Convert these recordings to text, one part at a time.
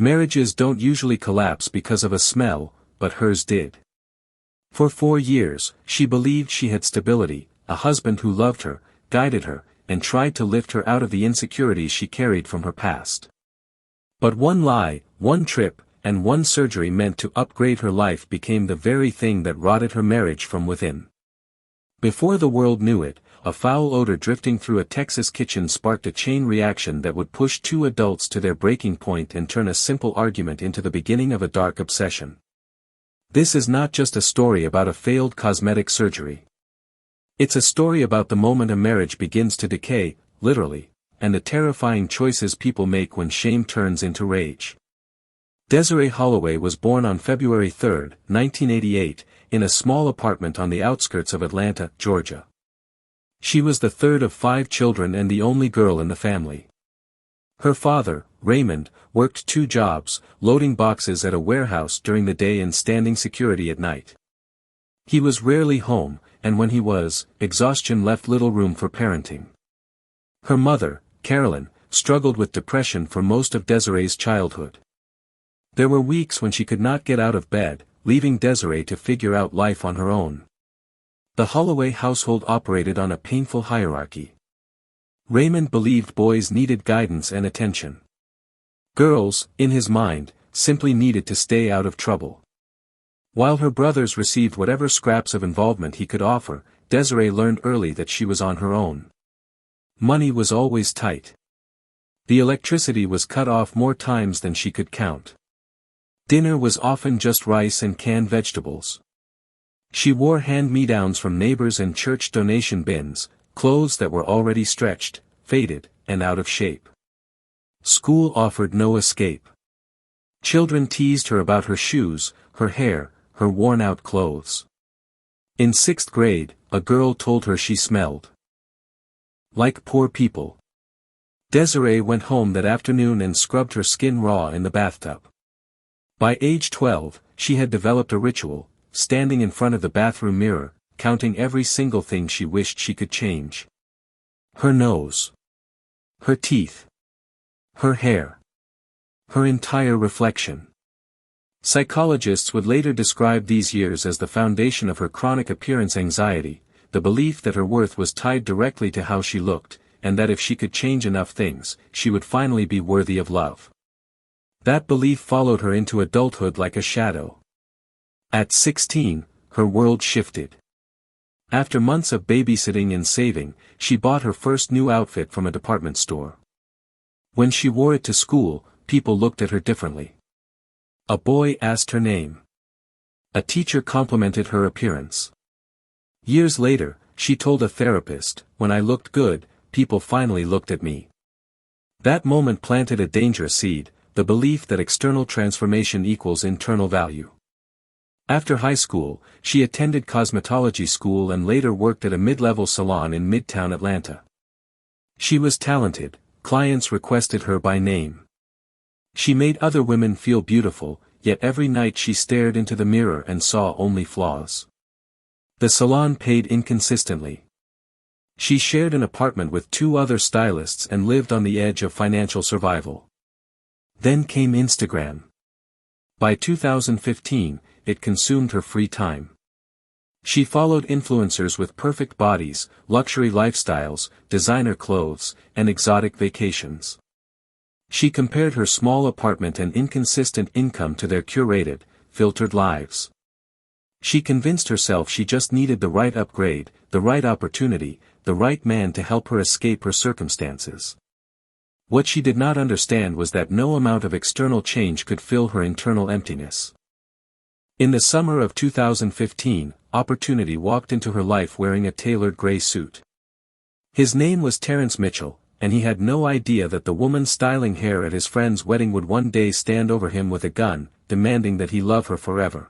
Marriages don't usually collapse because of a smell, but hers did. For 4 years, she believed she had stability, a husband who loved her, guided her, and tried to lift her out of the insecurities she carried from her past. But one lie, one trip, and one surgery meant to upgrade her life became the very thing that rotted her marriage from within. Before the world knew it, a foul odor drifting through a Texas kitchen sparked a chain reaction that would push two adults to their breaking point and turn a simple argument into the beginning of a dark obsession. This is not just a story about a failed cosmetic surgery. It's a story about the moment a marriage begins to decay, literally, and the terrifying choices people make when shame turns into rage. Desiree Holloway was born on February 3, 1988, in a small apartment on the outskirts of Atlanta, Georgia. She was the third of 5 children and the only girl in the family. Her father, Raymond, worked 2 jobs, loading boxes at a warehouse during the day and standing security at night. He was rarely home, and when he was, exhaustion left little room for parenting. Her mother, Carolyn, struggled with depression for most of Desiree's childhood. There were weeks when she could not get out of bed, leaving Desiree to figure out life on her own. The Holloway household operated on a painful hierarchy. Raymond believed boys needed guidance and attention. Girls, in his mind, simply needed to stay out of trouble. While her brothers received whatever scraps of involvement he could offer, Desiree learned early that she was on her own. Money was always tight. The electricity was cut off more times than she could count. Dinner was often just rice and canned vegetables. She wore hand-me-downs from neighbors and church donation bins, clothes that were already stretched, faded, and out of shape. School offered no escape. Children teased her about her shoes, her hair, her worn-out clothes. In 6th grade, a girl told her she smelled like poor people. Desiree went home that afternoon and scrubbed her skin raw in the bathtub. By age 12, she had developed a ritual, standing in front of the bathroom mirror, counting every single thing she wished she could change. Her nose. Her teeth. Her hair. Her entire reflection. Psychologists would later describe these years as the foundation of her chronic appearance anxiety, the belief that her worth was tied directly to how she looked, and that if she could change enough things, she would finally be worthy of love. That belief followed her into adulthood like a shadow. At 16, her world shifted. After months of babysitting and saving, she bought her first new outfit from a department store. When she wore it to school, people looked at her differently. A boy asked her name. A teacher complimented her appearance. Years later, she told a therapist, "When I looked good, people finally looked at me." That moment planted a dangerous seed, the belief that external transformation equals internal value. After high school, she attended cosmetology school and later worked at a mid-level salon in Midtown Atlanta. She was talented, clients requested her by name. She made other women feel beautiful, yet every night she stared into the mirror and saw only flaws. The salon paid inconsistently. She shared an apartment with 2 other stylists and lived on the edge of financial survival. Then came Instagram. By 2015, it consumed her free time. She followed influencers with perfect bodies, luxury lifestyles, designer clothes, and exotic vacations. She compared her small apartment and inconsistent income to their curated, filtered lives. She convinced herself she just needed the right upgrade, the right opportunity, the right man to help her escape her circumstances. What she did not understand was that no amount of external change could fill her internal emptiness. In the summer of 2015, opportunity walked into her life wearing a tailored gray suit. His name was Terrence Mitchell, and he had no idea that the woman styling hair at his friend's wedding would one day stand over him with a gun, demanding that he love her forever.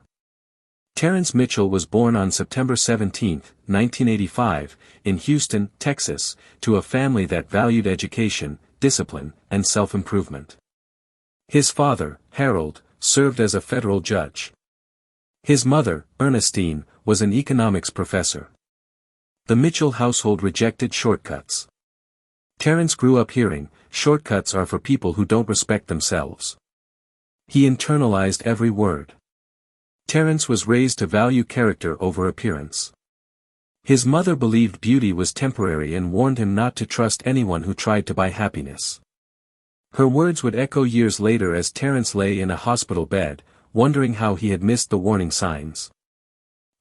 Terrence Mitchell was born on September 17, 1985, in Houston, Texas, to a family that valued education, discipline, and self-improvement. His father, Harold, served as a federal judge. His mother, Ernestine, was an economics professor. The Mitchell household rejected shortcuts. Terrence grew up hearing, "Shortcuts are for people who don't respect themselves." He internalized every word. Terence was raised to value character over appearance. His mother believed beauty was temporary and warned him not to trust anyone who tried to buy happiness. Her words would echo years later as Terence lay in a hospital bed, wondering how he had missed the warning signs.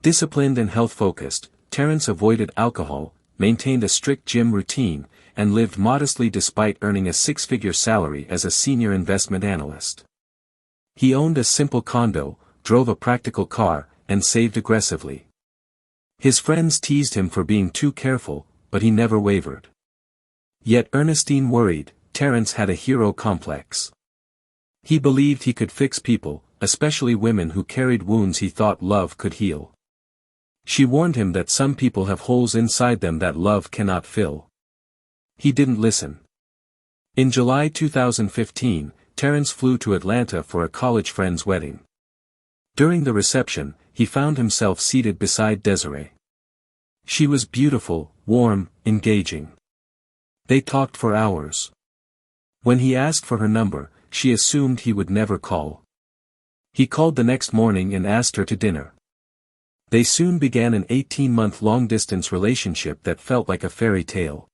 Disciplined and health-focused, Terence avoided alcohol, maintained a strict gym routine, and lived modestly despite earning a six-figure salary as a senior investment analyst. He owned a simple condo, drove a practical car, and saved aggressively. His friends teased him for being too careful, but he never wavered. Yet Ernestine worried. Terence had a hero complex. He believed he could fix people, especially women who carried wounds he thought love could heal. She warned him that some people have holes inside them that love cannot fill. He didn't listen. In July 2015, Terence flew to Atlanta for a college friend's wedding. During the reception, he found himself seated beside Desiree. She was beautiful, warm, engaging. They talked for hours. When he asked for her number, she assumed he would never call. He called the next morning and asked her to dinner. They soon began an 18-month long-distance relationship that felt like a fairy tale.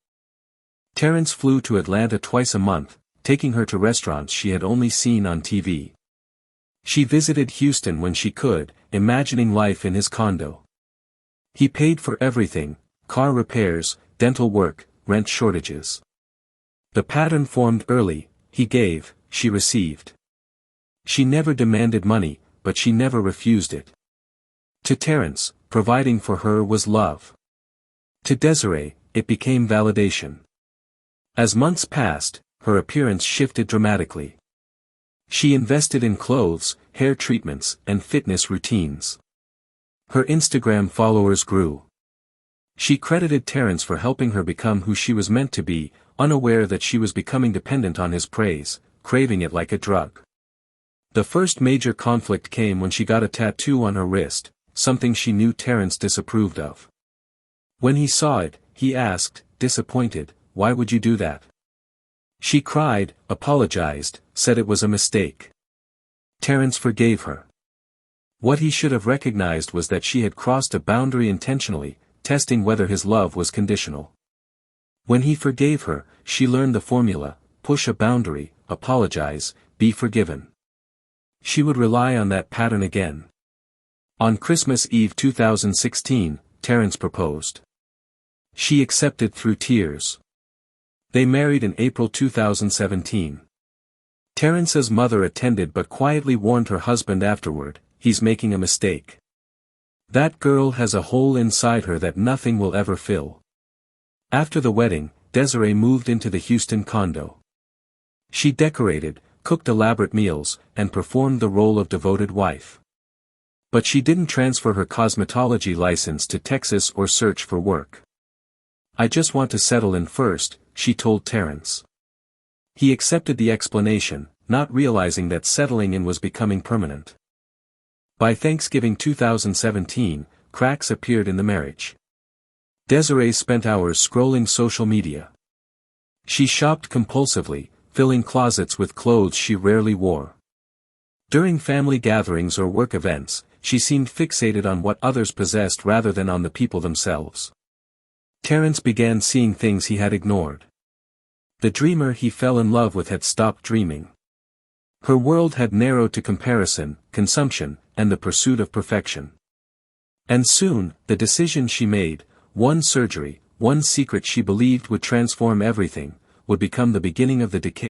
Terence flew to Atlanta twice a month, taking her to restaurants she had only seen on TV. She visited Houston when she could, imagining life in his condo. He paid for everything: car repairs, dental work, rent shortages. The pattern formed early: he gave, she received. She never demanded money, but she never refused it. To Terence, providing for her was love. To Desiree, it became validation. As months passed, her appearance shifted dramatically. She invested in clothes, hair treatments, and fitness routines. Her Instagram followers grew. She credited Terence for helping her become who she was meant to be, unaware that she was becoming dependent on his praise, craving it like a drug. The first major conflict came when she got a tattoo on her wrist, something she knew Terence disapproved of. When he saw it, he asked, disappointed, "Why would you do that?" She cried, apologized, said it was a mistake. Terence forgave her. What he should have recognized was that she had crossed a boundary intentionally, testing whether his love was conditional. When he forgave her, she learned the formula: push a boundary, apologize, be forgiven. She would rely on that pattern again. On Christmas Eve 2016, Terence proposed. She accepted through tears. They married in April 2017. Terence's mother attended but quietly warned her husband afterward, "He's making a mistake. That girl has a hole inside her that nothing will ever fill." After the wedding, Desiree moved into the Houston condo. She decorated, cooked elaborate meals, and performed the role of devoted wife. But she didn't transfer her cosmetology license to Texas or search for work. "I just want to settle in first," she told Terence. He accepted the explanation, not realizing that settling in was becoming permanent. By Thanksgiving 2017, cracks appeared in the marriage. Desiree spent hours scrolling social media. She shopped compulsively, filling closets with clothes she rarely wore. During family gatherings or work events, she seemed fixated on what others possessed rather than on the people themselves. Terence began seeing things he had ignored. The dreamer he fell in love with had stopped dreaming. Her world had narrowed to comparison, consumption, and the pursuit of perfection. And soon, the decision she made, one surgery, one secret she believed would transform everything, would become the beginning of the decay